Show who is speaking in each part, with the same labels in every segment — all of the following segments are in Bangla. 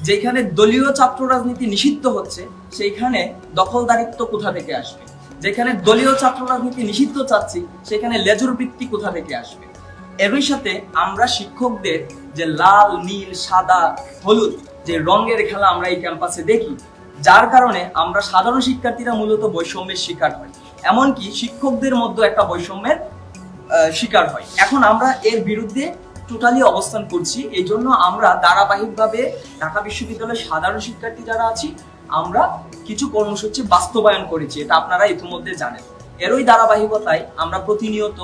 Speaker 1: যেখানে দলীয় ছাত্র রাজনীতি নিষিদ্ধ হচ্ছে সেইখানে দখলদারিত্ব কোথা থেকে আসবে? যেখানে দলীয় ছাত্র রাজনীতি নিষিদ্ধ চাচ্ছি সেখানে লেজুর বৃত্তি কোথা থেকে আসবে? এরই সাথে আমরা শিক্ষকদের যে লাল, নীল, সাদা, হলুদ যে রঙের খেলা আমরা এই ক্যাম্পাসে দেখি, যার কারণে আমরা সাধারণ শিক্ষার্থীরা মূলত বৈষম্যের শিকার হয়, এমনকি শিক্ষকদের মধ্যে একটা বৈষম্যের শিকার হয়। এখন আমরা এর বিরুদ্ধে টোটালি অবস্থান করছি। এই জন্য আমরা ধারাবাহিকভাবে ঢাকা বিশ্ববিদ্যালয়ের সাধারণ শিক্ষার্থী যারা আছি আমরা কিছু কর্মসূচি বাস্তবায়ন করেছি, এটা আপনারা ইতিমধ্যে জানেন। এরই ধারাবাহিকতায় আমরা প্রতিনিয়ত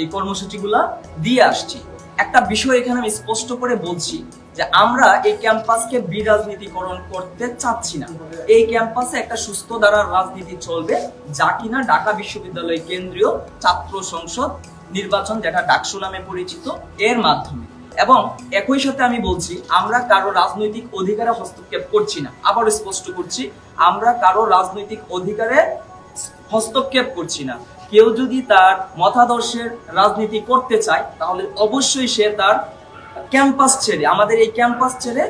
Speaker 1: এই কর্মসূচিগুলা দিয়ে আসছি। একটা বিষয় এখানে আমি স্পষ্ট করে বলছি যে আমরা এই ক্যাম্পাসকে বিরাজনীতিকরণ করতে চাচ্ছি না। এই ক্যাম্পাসে একটা সুস্থ ধারার রাজনীতি চলবে, যা কিনা ঢাকা বিশ্ববিদ্যালয় কেন্দ্রীয় ছাত্র সংসদ নির্বাচন, যেটা ডাকসু নামে পরিচিত, এর মাধ্যমে। এবং একই সাথে আমি বলছি আমরা কারো রাজনৈতিক অধিকারে হস্তক্ষেপ করছি না। আবার স্পষ্ট করছি, আমরা কারো রাজনৈতিক অধিকারে হস্তক্ষেপ করছি না। কেউ যদি তার মতাদর্শের রাজনীতি করতে চায় তাহলে অবশ্যই সে তার ক্যাম্পাস ছেড়ে, আমাদের এই ক্যাম্পাস ছেড়ে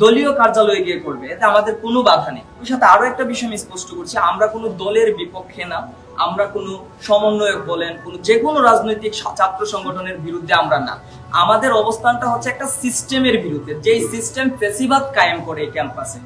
Speaker 1: দলীয় কার্যালয়ে গিয়ে করবে, এতে আমাদের কোনো বাধা নেই। ওই সাথে আরো একটা বিষয় আমি স্পষ্ট করছি, আমরা কোনো দলের বিপক্ষে না, আমরা কোনো সমন্বয়ক বলেন যে কোনো রাজনৈতিক ছাত্র সংগঠনের বিরুদ্ধে আমরা না। আমাদের অবস্থানটা হচ্ছে একটা সিস্টেমের বিরুদ্ধে, যেই সিস্টেম ফ্যাসিবাদ কায়েম করে এই ক্যাম্পাসে।